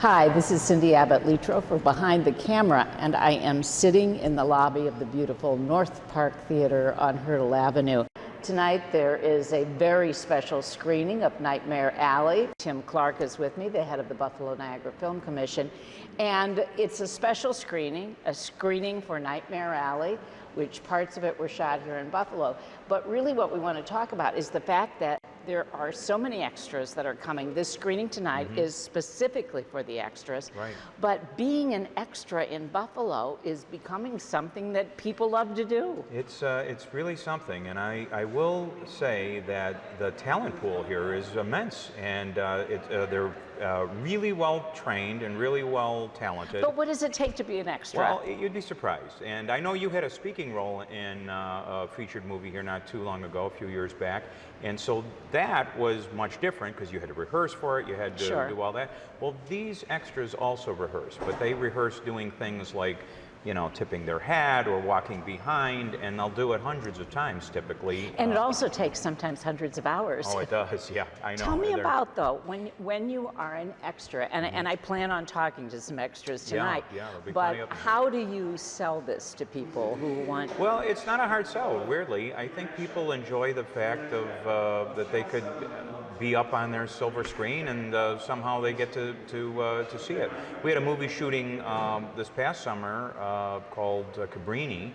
Hi, this is Cindy Abbott Letro for Behind the Camera, and I am sitting in the lobby of the beautiful North Park Theater on Hurdle Avenue. Tonight there is a very special screening of Nightmare Alley. Tim Clark is with me, the head of the Buffalo Niagara Film Commission, and it's a special screening, a screening for Nightmare Alley, which parts of it were shot here in Buffalo. But really what we want to talk about is the fact that there are so many extras that are coming. This screening tonight is specifically for the extras. Right. But being an extra in Buffalo is becoming something that people love to do. It's really something, and I will say that the talent pool here is immense, and they're really well trained and really well talented. But what does it take to be an extra? Well, you'd be surprised. And I know you had a speaking role in a featured movie here not too long ago, a few years back. And so that was much different because you had to rehearse for it, you had to do all that. Well, these extras also rehearse, but they rehearse doing things like, you know, tipping their hat or walking behind, and they'll do it hundreds of times typically. And it also takes sometimes hundreds of hours. Oh, it does, yeah, I know. Tell me about, though, when you are an extra, and I plan on talking to some extras tonight, yeah, there'll be but plenty of them. how do you sell this to people who want... Well, it's not a hard sell, weirdly. I think people enjoy the fact of that they could be up on their silver screen and somehow they get to see it. We had a movie shooting this past summer called Cabrini,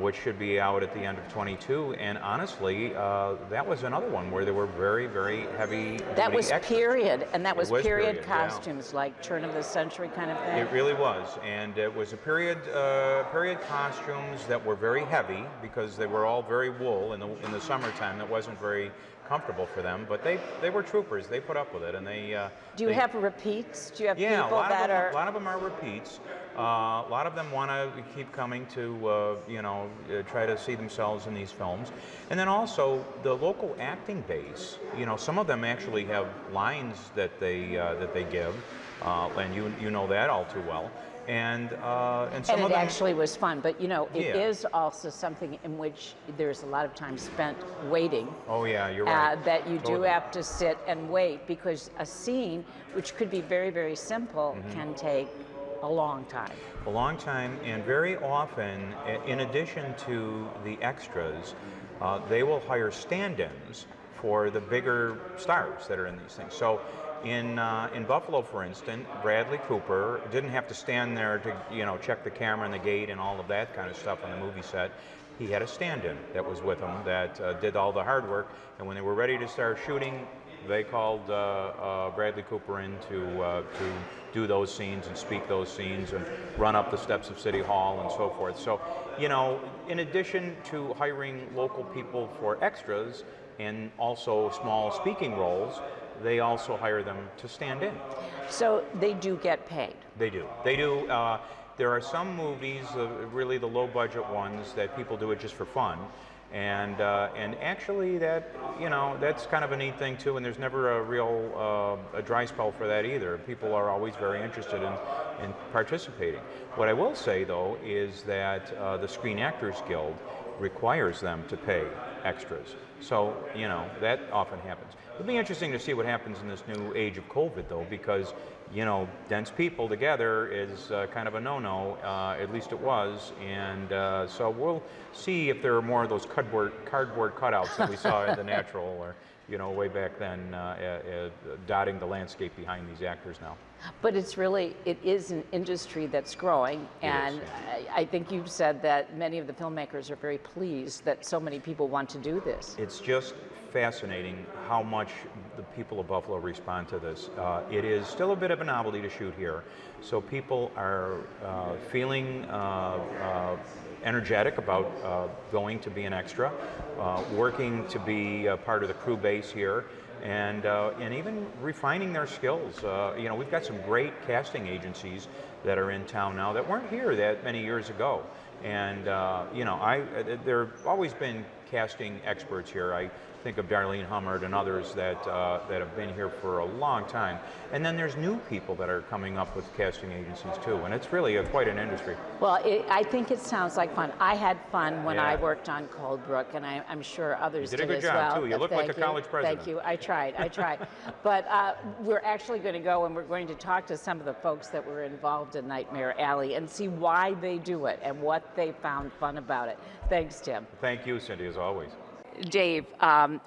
which should be out at the end of 22, and honestly, that was another one where there were very, very heavy That was extras. period, and that was period yeah. costumes, like turn of the century kind of thing. It really was, and it was a period costumes that were very heavy because they were all very wool in the summertime. That wasn't very comfortable for them, but they were troopers. They put up with it, and they. Do you have repeats? Do you have yeah, people that are? A lot of them are repeats. A lot of them want to keep coming to try to see themselves in these films, and then also the local acting base. You know, some of them actually have lines that they give, and you know that all too well. And some of them actually was fun, but you know, it Yeah. is also something in which there's a lot of time spent waiting. Oh yeah, you're right. That you do Totally. have to sit and wait, because a scene, which could be very, very simple, can take a long time. A long time, and very often, in addition to the extras, they will hire stand-ins for the bigger stars that are in these things. So in Buffalo, for instance, Bradley Cooper didn't have to stand there to check the camera and the gate and all of that kind of stuff on the movie set. He had a stand-in that was with him that did all the hard work, and when they were ready to start shooting, they called Bradley Cooper in to do those scenes and speak those scenes and run up the steps of City Hall and so forth. So, you know, in addition to hiring local people for extras and also small speaking roles, they also hire them to stand in. So they do get paid. They do. They do. There are some movies, really the low-budget ones, that people do it just for fun. And actually that's kind of a neat thing too, and there's never a real a dry spell for that either. People are always very interested in participating. What I will say though is that the Screen Actors Guild requires them to pay extras. So, that often happens. It'll be interesting to see what happens in this new age of COVID though, because dense people together is kind of a no-no, at least it was, and so we'll see if there are more of those cardboard cutouts that we saw in The Natural, or way back then, dotting the landscape behind these actors now. But it is an industry that's growing, and I think you've said that many of the filmmakers are very pleased that so many people want to do this. It's just fascinating how much the people of Buffalo respond to this. It is still a bit of a novelty to shoot here, so people are feeling energetic about going to be an extra, working to be part of the crew base here, and even refining their skills. We've got some great casting agencies that are in town now that weren't here that many years ago. And there have always been casting experts here. I think of Darlene Hummert and others that have been here for a long time. And then there's new people that are coming up with casting agencies too, and it's really quite an industry. Well, I think it sounds like fun. I had fun when I Yeah. worked on Coldbrook, and I'm sure others You did a good as job well. too. You look like a college president. Thank you. I tried. But we're actually going to go and we're going to talk to some of the folks that were involved in Nightmare Alley and see why they do it and what they found fun about it. Thanks, Tim. Thank you, Cindy, as always. Dave,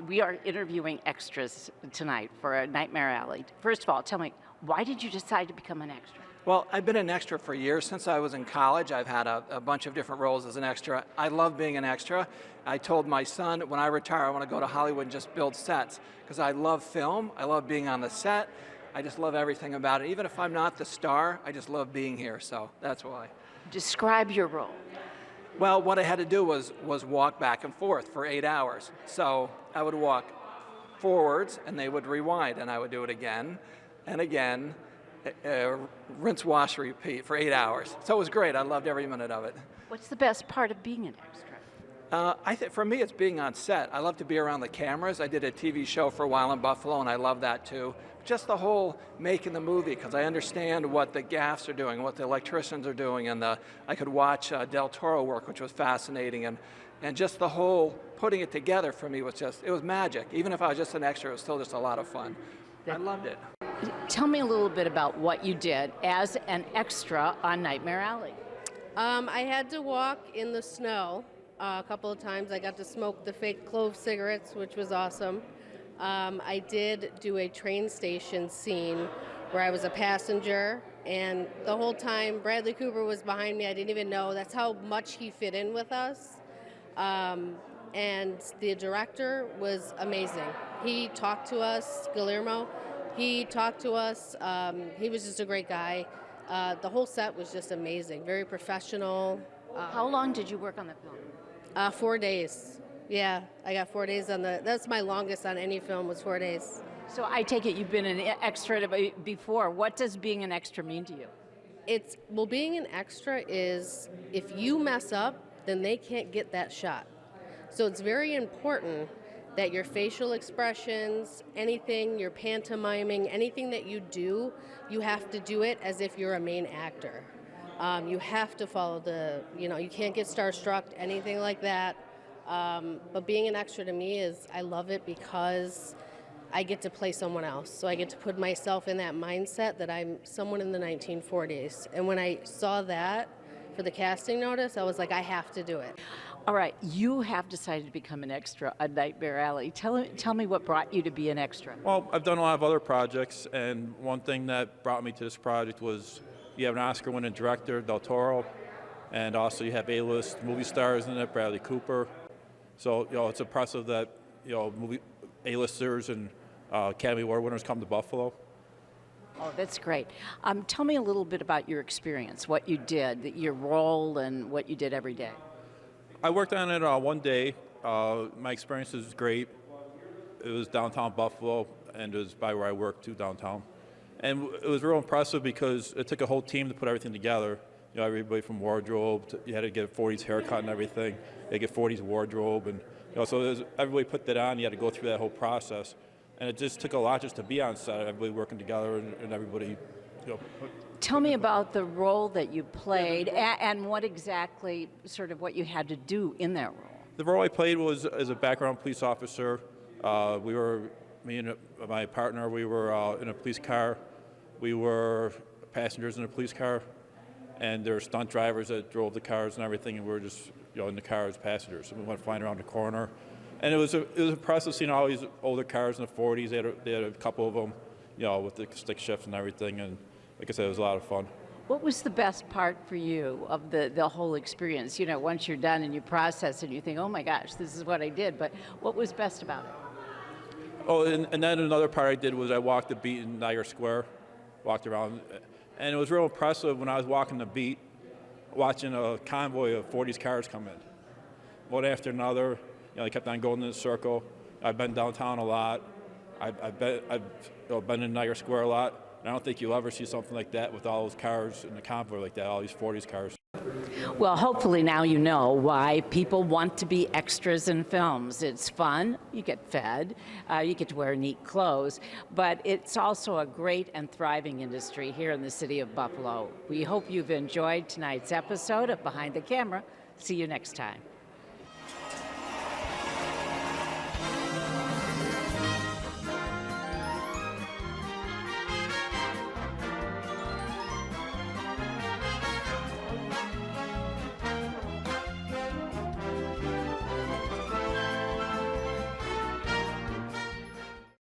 we are interviewing extras tonight for a Nightmare Alley. First of all, tell me, why did you decide to become an extra? Well, I've been an extra for years. Since I was in college, I've had a bunch of different roles as an extra. I love being an extra. I told my son, when I retire, I want to go to Hollywood and just build sets, because I love film, I love being on the set, I just love everything about it. Even if I'm not the star, I just love being here, so that's why. Describe your role. Well, what I had to do was walk back and forth for 8 hours. So I would walk forwards, and they would rewind, and I would do it again and again, rinse, wash, repeat for 8 hours. So it was great. I loved every minute of it. What's the best part of being an extra? I think for me, it's being on set. I love to be around the cameras. I did a TV show for a while in Buffalo, and I love that too. Just the whole making the movie, because I understand what the gaffs are doing, what the electricians are doing, and I could watch Del Toro work, which was fascinating, and just the whole putting it together for me was it was magic. Even if I was just an extra, it was still just a lot of fun. I loved it. Tell me a little bit about what you did as an extra on Nightmare Alley. I had to walk in the snow a couple of times. I got to smoke the fake clove cigarettes, which was awesome. I did do a train station scene where I was a passenger, and the whole time Bradley Cooper was behind me. I didn't even know. That's how much he fit in with us. And the director was amazing. He talked to us, Guillermo. He talked to us. He was just a great guy. The whole set was just amazing, very professional. How long did you work on the film? 4 days. Yeah, I got 4 days on that's my longest on any film, was 4 days. So I take it you've been an extra before. What does being an extra mean to you? Being an extra is, if you mess up, then they can't get that shot. So it's very important that your facial expressions, anything, your pantomiming, anything that you do, you have to do it as if you're a main actor. You have to follow you can't get starstruck, anything like that. But being an extra to me I love it because I get to play someone else. So I get to put myself in that mindset that I'm someone in the 1940s. And when I saw that for the casting notice, I was like, I have to do it. All right, you have decided to become an extra on Nightmare Alley. Tell me what brought you to be an extra. Well, I've done a lot of other projects, and one thing that brought me to this project was you have an Oscar-winning director, Del Toro, and also you have A-list movie stars in it, Bradley Cooper. So, it's impressive that, movie A-listers and Academy Award winners come to Buffalo. Oh, that's great. Tell me a little bit about your experience, what you did, your role, and what you did every day. I worked on it one day. My experience was great. It was downtown Buffalo, and it was by where I worked too, downtown. And it was real impressive because it took a whole team to put everything together. Everybody from wardrobe, you had to get 40's haircut and everything. They get 40's wardrobe, and so everybody put that on. You had to go through that whole process, and it just took a lot just to be on set. Everybody working together, and everybody. Tell me about the role that you played and what exactly sort of what you had to do in that role. The role I played was as a background police officer. Me and my partner, we were in a police car. We were passengers in a police car, and there were stunt drivers that drove the cars and everything, and we were just in the car as passengers. And we went flying around the corner, and it was impressive seeing all these older cars in the 40s. They had a couple of them, with the stick shifts and everything, and like I said, it was a lot of fun. What was the best part for you of the whole experience? Once you're done and you process and you think, oh my gosh, this is what I did, but what was best about it? Oh, and then another part I did was I walked the beat in Niagara Square, walked around, and it was real impressive when I was walking the beat, watching a convoy of 40's cars come in. One after another, they kept on going in a circle. I've been downtown a lot. I've been in Niagara Square a lot. I don't think you'll ever see something like that with all those cars in the convoy like that, all these 40's cars. Well, hopefully now you know why people want to be extras in films. It's fun, you get fed, you get to wear neat clothes, but it's also a great and thriving industry here in the city of Buffalo. We hope you've enjoyed tonight's episode of Behind the Camera. See you next time.